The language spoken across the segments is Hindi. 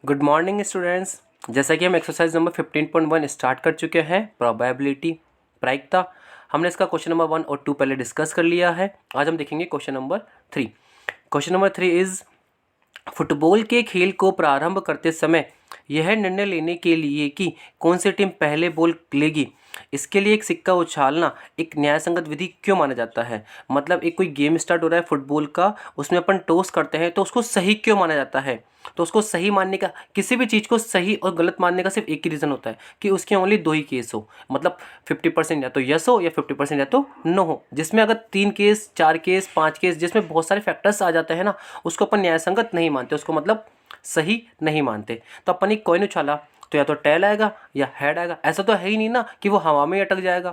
Good morning students. जैसा कि हम एक्सरसाइज नंबर 15.1 स्टार्ट कर चुके हैं, प्रोबेबिलिटी प्रायिकता। हमने इसका क्वेश्चन नंबर 1 और 2 पहले डिस्कस कर लिया है। आज हम देखेंगे question number 3। Question number 3 is football के खेल को प्रारंभ करते समय यह निर्णय लेने के लिए कि कौन सी टीम पहले बॉल लेगी, इसके लिए एक सिक्का उछालना एक न्यायसंगत विधि क्यों माना जाता है। मतलब एक कोई गेम स्टार्ट हो रहा है फुटबॉल का, उसमें अपन टॉस करते हैं तो उसको सही क्यों माना जाता है। तो उसको सही मानने का, किसी भी चीज़ को सही और गलत मानने का सिर्फ एक ही रीज़न होता है कि उसके ओनली दो ही केस हो। मतलब 50% या तो यस हो या 50% या तो नो हो। जिसमें अगर 3 केस, 4 केस, 5 केस, जिसमें बहुत सारे फैक्टर्स आ जाते हैं ना, उसको अपन न्यायसंगत नहीं मानते, उसको मतलब सही नहीं मानते। तो अपन एक कॉइन उछाला तो या तो टेल आएगा या हेड आएगा। ऐसा तो है ही नहीं ना कि वो हवा में अटक जाएगा,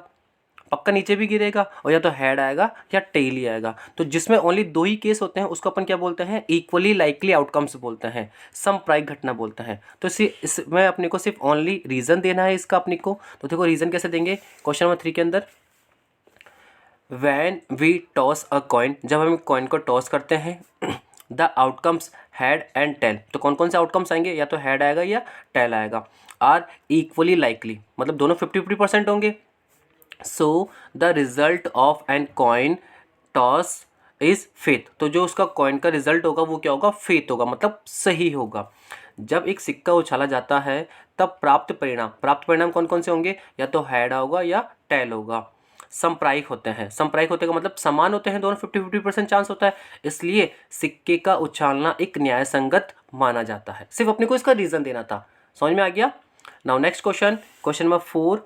पक्का नीचे भी गिरेगा, और या तो हेड आएगा या टेल ही आएगा। तो जिसमें ओनली दो ही केस होते हैं उसको अपन क्या बोलते हैं, इक्वली लाइकली आउटकम्स बोलते हैं, समप्रायिक घटना बोलते हैं। तो इसमें अपने को सिर्फ ओनली रीजन देना है इसका अपने को। तो देखो रीजन कैसे देंगे क्वेश्चन नंबर 3 के अंदर। When we toss a coin, जब हम कॉइन को टॉस करते हैं, the outcomes head and tail. तो कौन कौन से आउटकम्स आएंगे, या तो हेड आएगा या टेल आएगा। आर इक्वली लाइकली, मतलब दोनों 50-50% होंगे। So the result of an coin toss is faith. तो जो उसका कॉइन का रिजल्ट होगा वो क्या होगा, फेथ होगा, मतलब सही होगा। जब एक सिक्का उछाला जाता है तब प्राप्त परिणाम कौन कौन से होंगे, या तो हेड होगा या टेल होगा। समप्रायिक होते हैं, समप्रायिक होते का मतलब समान होते हैं, दोनों 50-50% चांस होता है, इसलिए सिक्के का उछालना एक न्यायसंगत माना जाता है। सिर्फ अपने को इसका रीजन देना था। समझ में आ गया। Now next question, question number 4।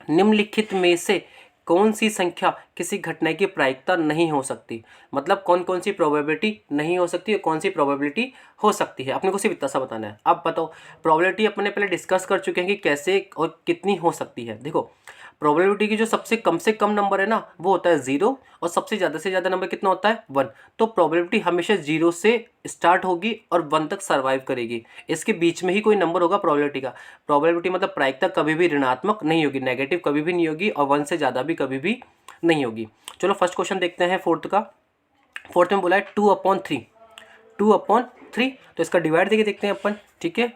निम्नलिखित में से कौन सी संख्या किसी घटना की प्रायिकता नहीं हो सकती। मतलब कौन कौन सी प्रोबेबिलिटी नहीं हो सकती और कौन सी प्रोबेबिलिटी हो सकती है, अपने को सिर्फ इतना सा बताना है। अब बताओ, प्रोबेबिलिटी अपने पहले डिस्कस कर चुके हैं कि कैसे और कितनी हो सकती है। देखो प्रोबेबिलिटी की जो सबसे कम से कम नंबर है ना वो होता है 0, और सबसे ज़्यादा नंबर कितना होता है 1। तो प्रोबेबिलिटी हमेशा 0 से स्टार्ट होगी और 1 तक सर्वाइव करेगी। इसके बीच में ही कोई नंबर होगा प्रोबेबिलिटी का। प्रोबेबिलिटी मतलब प्रायिकता कभी भी ऋणात्मक नहीं होगी, नेगेटिव कभी भी नहीं होगी, और 1 से ज़्यादा भी कभी भी नहीं होगी। चलो फर्स्ट क्वेश्चन देखते हैं फोर्थ का। फोर्थ में बोला है 2/3। 2/3, तो इसका डिवाइड देके देखते हैं अपन। ठीक है,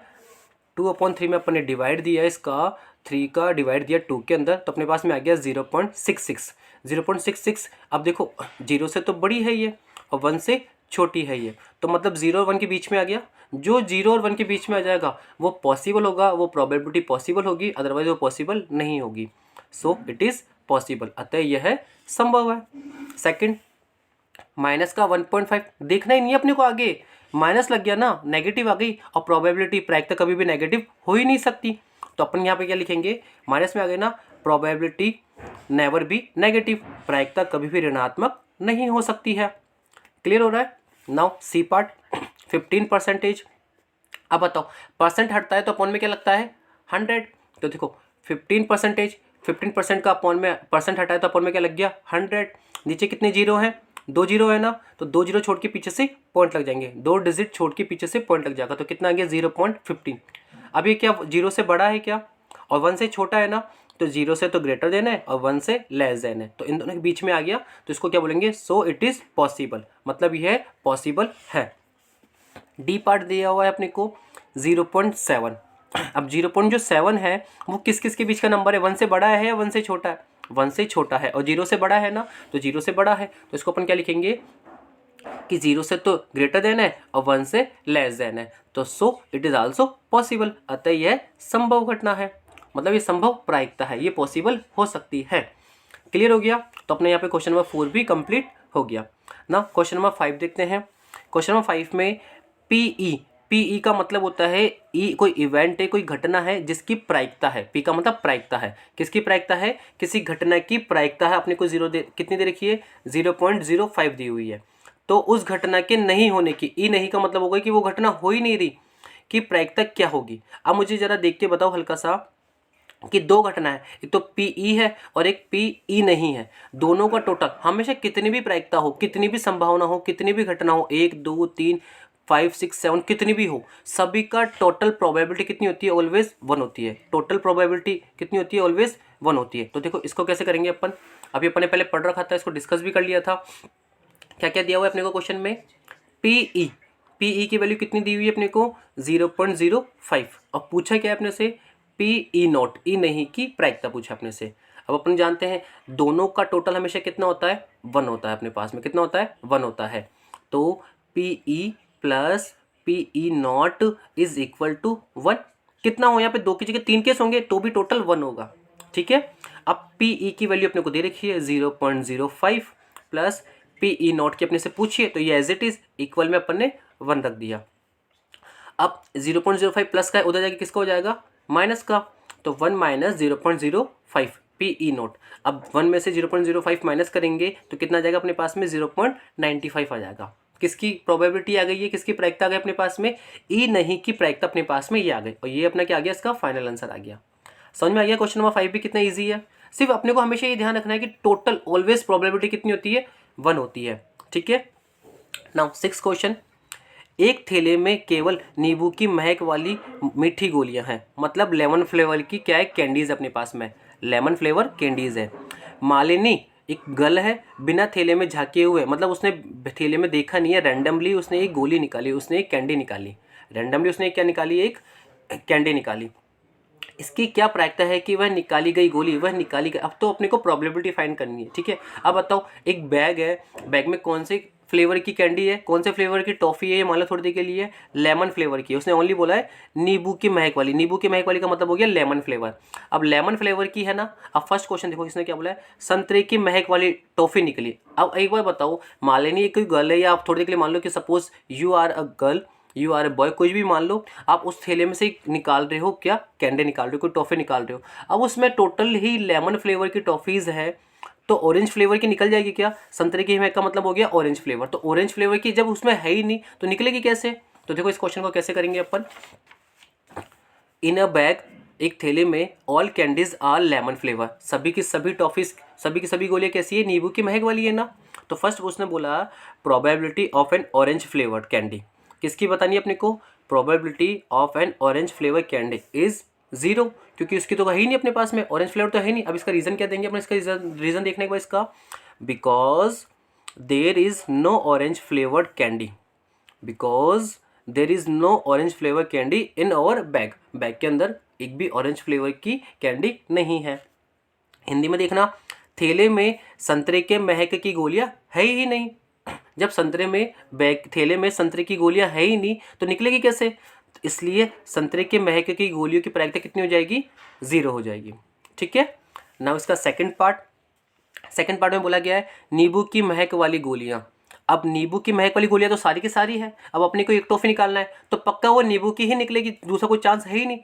2/3 में अपन ने डिवाइड दिया इसका, 3 का डिवाइड दिया 2 के अंदर, तो अपने पास में आ गया 0.66। 0.66। अब देखो 0 से तो बड़ी है ये और 1 से छोटी है ये, तो मतलब 0 और 1 के बीच में आ गया। जो 0 और 1 के बीच में आ जाएगा वो पॉसिबल होगा, वो प्रोबेबिलिटी पॉसिबल होगी, अदरवाइज वो पॉसिबल नहीं होगी। सो इट इज़ पॉसिबल, अतः यह संभव है। सेकंड, माइनस का 1.5 देखना ही नहीं है अपने को, आगे माइनस लग गया ना, नेगेटिव आ गई, और प्रोबेबिलिटी प्रायिकता कभी भी नेगेटिव हो ही नहीं सकती। तो अपन यहाँ पे क्या लिखेंगे, माइनस में आ गए ना, प्रोबेबिलिटी नेवर बी नेगेटिव, प्रायिकता कभी भी ऋणात्मक नहीं हो सकती है। क्लियर हो रहा है। Now C part, 15%। अब बताओ परसेंट हटता है तो अपॉन में क्या लगता है 100। तो देखो 15% का अपॉन में परसेंट हटाए तो अपॉन में क्या लग गया 100। नीचे कितने जीरो हैं, 2 जीरो है ना, तो 2 जीरो छोड़ के पीछे से पॉइंट लग जाएंगे, 2 डिजिट छोड़ के पीछे से पॉइंट लग जाएगा, तो कितना आ गया 0.15। अब ये क्या जीरो से बड़ा है क्या, और 1 से छोटा है ना, तो 0 से तो ग्रेटर देन है और 1 से लेस देन है, तो इन दोनों के बीच में आ गया, तो इसको क्या बोलेंगे, सो इट इज़ पॉसिबल, मतलब यह पॉसिबल है। डी पार्ट दिया हुआ है अपने को 0.7। अब 0.7 है वो किस किस के बीच का नंबर है, 1 से बड़ा है या 1 से छोटा है, 1 से छोटा है, और 0 से बड़ा है ना, तो 0 से बड़ा है, तो इसको अपन क्या लिखेंगे कि 0 से तो ग्रेटर देन है और 1 से लेस देन है, तो so it is also possible, अतः यह संभव घटना है, मतलब ये संभव प्रायिकता है, ये पॉसिबल हो सकती है। क्लियर हो गया। तो अपने यहाँ पे क्वेश्चन नंबर 4 भी कंप्लीट हो गया ना। क्वेश्चन नंबर 5 देखते हैं। क्वेश्चन नंबर 5 में पीई का मतलब होता है, ई कोई इवेंट है, कोई घटना है जिसकी प्रायिकता है। पी का मतलब प्रायिकता है, किसकी प्रायिकता है, किसी घटना की प्रायिकता है। अपने को कितनी दे रखी है 0.05 दी हुई है, तो उस घटना के नहीं होने की, ई नहीं का मतलब होगा कि वो घटना हो ही नहीं रही, कि प्रायिकता क्या होगी। अब मुझे जरा देख के बताओ हल्का सा कि दो घटना है, एक तो पीई है और एक पीई नहीं है, दोनों का टोटल हमेशा कितनी भी प्रायिकता हो, कितनी भी संभावना हो, कितनी भी घटना हो, 1 2 3 5 6 7 कितनी भी हो, सभी का टोटल प्रोबेबिलिटी कितनी होती है, ऑलवेज 1 होती है। टोटल प्रोबेबिलिटी कितनी होती है, ऑलवेज 1 होती है। तो देखो इसको कैसे करेंगे अपन, अभी अपन ने पहले पढ़ रखा था, इसको डिस्कस भी कर लिया था। क्या क्या दिया हुआ है अपने को क्वेश्चन में, पीई पी ई की वैल्यू कितनी दी हुई है अपने को 0.05। अब पूछा क्या है अपने से पी ई नॉट, ई नहीं की प्रायिकता पूछा अपने से। अब अपन जानते हैं दोनों का टोटल हमेशा कितना होता है 1 होता है, अपने पास में कितना होता है 1 होता है। तो P E plus P E not is equal to 1। कितना हो यहाँ पे 2 की जगह 3 केस होंगे तो भी टोटल 1 होगा, ठीक है। अब पी ई की वैल्यू अपने को दे रखी है 0.05 प्लस पी ई नॉट की अपने से पूछिए, तो ये एज इट इज इक्वल में अपन ने 1 रख दिया। अब 0.05 प्लस का उधर जाके किसका हो जाएगा माइनस का, तो 1 माइनस 0.05 पी ई नॉट। अब 1 में से 0.05 माइनस करेंगे तो कितना आ जाएगा अपने पास में 0.95 आ जाएगा। किसकी प्रोबेबिलिटी आ गई है, किसकी प्रायिकता आ गई अपने पास में, ई नहीं की प्रायिकता अपने पास में ये आ गई, और ये अपना क्या आ गया, इसका फाइनल आंसर आ गया। समझ में आ गया। क्वेश्चन नंबर 5 भी कितना ईजी है। सिर्फ अपने को हमेशा ये ध्यान रखना है कि टोटल ऑलवेज प्रोबेबिलिटी कितनी होती है 1 होती है, ठीक है। Now 6 question. एक थैले में केवल नींबू की महक वाली मीठी गोलियां हैं, मतलब लेमन फ्लेवर की क्या है कैंडीज अपने पास में, लेमन फ्लेवर कैंडीज है। मालिनी एक गर्ल है, बिना थैले में झांके हुए, मतलब उसने थैले में देखा नहीं है, रैंडमली उसने एक गोली निकाली, उसने एक कैंडी निकाली, रैंडमली उसने क्या निकाली, एक कैंडी निकाली। इसकी क्या प्रायिकता है कि वह निकाली गई गोली वह निकाली गई। अब तो अपने को प्रोबेबिलिटी फाइंड करनी है, ठीक है। अब बताओ एक बैग है, बैग में कौन से फ्लेवर की कैंडी है, कौन से फ्लेवर की टॉफी है, ये मान लो थोड़ी देर के लिए लेमन फ्लेवर की, उसने ओनली बोला है नींबू की महक वाली, नींबू की महक वाली का मतलब हो गया लेमन फ्लेवर। अब लेमन फ्लेवर की है ना। अब फर्स्ट क्वेश्चन देखो इसने क्या बोला है, संतरे की महक वाली टॉफी निकली। अब एक बार बताओ मालिनी कोई गर्ल है, या आप थोड़ी देर के लिए मान लो कि suppose you are a girl, you are a boy, कुछ भी मान लो, आप उस थैले में से निकाल रहे हो क्या कैंडी निकाल रहे हो, कोई टॉफी निकाल रहे हो। अब उसमें टोटल ही लेमन फ्लेवर की टॉफीज है, तो ऑरेंज फ्लेवर की निकल जाएगी क्या, संतरे की महक का मतलब हो गया ऑरेंज फ्लेवर, तो ऑरेंज फ्लेवर की जब उसमें है ही नहीं तो निकलेगी कैसे। तो देखो इस क्वेश्चन को कैसे करेंगे अपन। इन अ बैग, एक थैले में all candies are lemon flavour, सभी की सभी टॉफीज, सभी की सभी गोलियां कैसी है, नींबू की महक वाली है ना। तो फर्स्ट उसने बोला probability of N orange flavoured candy, किसकी बतानी है अपने को, probability of N orange flavour candy is 0, क्योंकि उसकी तो है ही नहीं अपने पास में, ऑरेंज फ्लेवर तो है नहीं। अब इसका रीज़न क्या देंगे अपने, इसका रीज़न देखने के बाद इसका, because there is no orange flavoured candy, because there is no orange flavour candy in our bag, bag के अंदर एक भी ऑरेंज फ्लेवर की कैंडी नहीं है। हिंदी में देखना, थैले में संतरे के महक की गोलियां है ही नहीं, जब संतरे में बैग थैले में संतरे की गोलियां है ही नहीं तो निकलेगी कैसे, तो इसलिए संतरे के महक की गोलियों की प्रायिकता कितनी हो जाएगी 0 हो जाएगी, ठीक है। नाउ इसका सेकंड पार्ट में बोला गया है नींबू की महक वाली गोलियां। अब नींबू की महक वाली गोलियां तो सारी की सारी है, अब अपने को एक टॉफी निकालना है तो पक्का वो नींबू की ही निकलेगी, दूसरा कोई चांस है ही नहीं।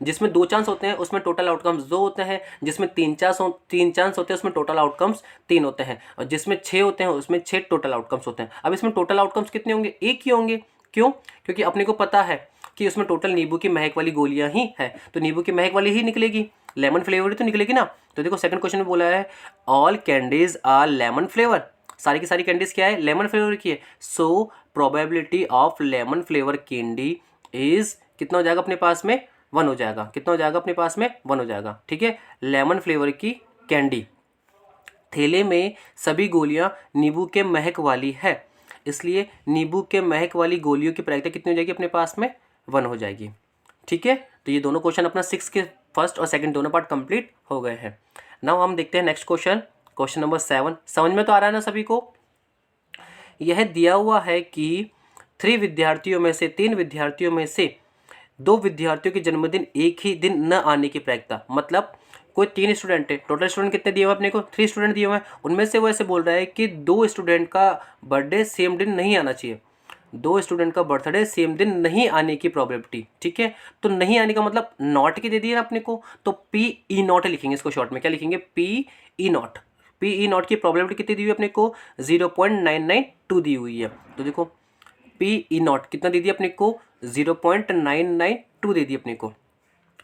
जिसमें 2 चांस होते हैं उसमें टोटल आउटकम्स 2 होते हैं, जिसमें 3 चांस होते हैं उसमें टोटल आउटकम्स 3 होते हैं, और जिसमें 6 होते हैं उसमें 6 टोटल आउटकम्स होते हैं। अब इसमें टोटल आउटकम्स कितने होंगे, एक ही होंगे। क्यों, क्योंकि अपने को पता है कि उसमें टोटल नींबू की महक वाली गोलियां ही है, तो नींबू की महक वाली ही निकलेगी, लेमन फ्लेवर ही तो निकलेगी ना। तो देखो सेकंड क्वेश्चन में बोला है all candies are lemon flavour, सारी की सारी कैंडीज क्या है, लेमन फ्लेवर की है। So probability of lemon flavour candy is कितना हो जाएगा अपने पास में 1 हो जाएगा, कितना हो जाएगा अपने पास में 1 हो जाएगा, ठीक है। लेमन फ्लेवर की कैंडी, थैले में सभी गोलियां नींबू के महक वाली है, इसलिए नींबू के महक वाली गोलियों की प्रायिकता कितनी हो जाएगी अपने पास में 1 हो जाएगी, ठीक है। तो ये दोनों क्वेश्चन अपना 6 के फर्स्ट और सेकंड दोनों पार्ट कंप्लीट हो गए हैं। नाउ हम देखते हैं नेक्स्ट क्वेश्चन, क्वेश्चन नंबर 7। समझ में तो आ रहा है ना सभी को। यह दिया हुआ है कि 3 विद्यार्थियों में से 2 विद्यार्थियों के जन्मदिन एक ही दिन न आने की प्रायिकता, मतलब कोई 3 स्टूडेंट है, टोटल स्टूडेंट कितने दिए हुए अपने को 3 स्टूडेंट दिए हुए हैं, उनमें से वो ऐसे बोल रहा है कि 2 स्टूडेंट का बर्थडे सेम दिन नहीं आना चाहिए, 2 स्टूडेंट का बर्थडे सेम दिन नहीं आने की प्रोबेबिलिटी, ठीक है। तो नहीं आने का मतलब नॉट की दे दी है अपने को, तो पी ई नॉट लिखेंगे इसको, शॉर्ट में क्या लिखेंगे P E not. P E not की प्रोबेबिलिटी कितनी दी हुई है अपने को 0.992 दी हुई है। तो देखो पी ई नॉट कितना दे दिया अपने को 0.992 दे दी अपने को।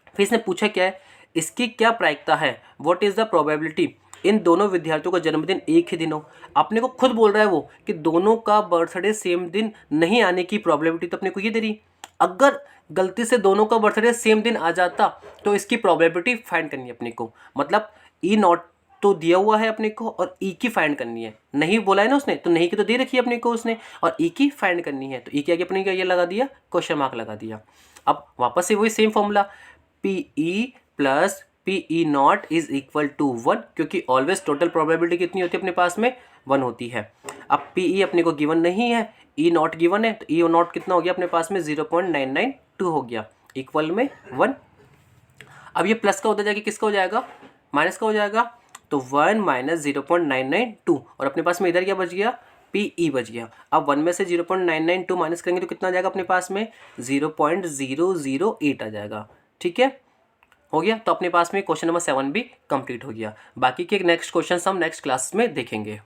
फिर इसने पूछा क्या है, इसकी क्या प्रायिकता है, what is the probability in दोनों विद्यार्थियों का जन्मदिन एक ही दिन हो। अपने को खुद बोल रहा है वो कि दोनों का बर्थडे सेम दिन नहीं आने की प्रोबेबिलिटी तो अपने को ये दे रही। अगर गलती से दोनों का बर्थडे सेम दिन आ जाता तो इसकी प्रोबेबिलिटी फाइंड करनी है अपने को, मतलब ई नॉट तो दिया हुआ है अपने को और ई की फाइंड करनी है, नहीं बोला है ना उसने, तो नहीं की तो दे रखी है अपने को उसने, और ई की फाइंड करनी है, तो ई की आगे अपने को ये लगा दिया, क्वेश्चन मार्क लगा दिया। अब वापस से वही same formula, P E plus P E not is equal to 1, क्योंकि ऑलवेज टोटल प्रोबेबिलिटी कितनी होती है अपने पास में, 1 होती है। अब पी ई अपने को गिवन नहीं है, ई नॉट गिवन है, तो ई नॉट कितना हो गया अपने पास में 0.992 हो गया, इक्वल में 1। अब ये प्लस का होता जाएगा किसका हो जाएगा, माइनस का हो जाएगा, तो 1 माइनस 0.992, और अपने पास में इधर क्या बच गया, पी ई बच गया। अब 1 में से 0.992 माइनस करेंगे तो कितना आ जाएगा अपने पास में, 0.008 आ जाएगा। ठीक है, हो गया। तो अपने पास में क्वेश्चन नंबर 7 भी कंप्लीट हो गया। बाकी के नेक्स्ट क्वेश्चन हम नेक्स्ट क्लास में देखेंगे।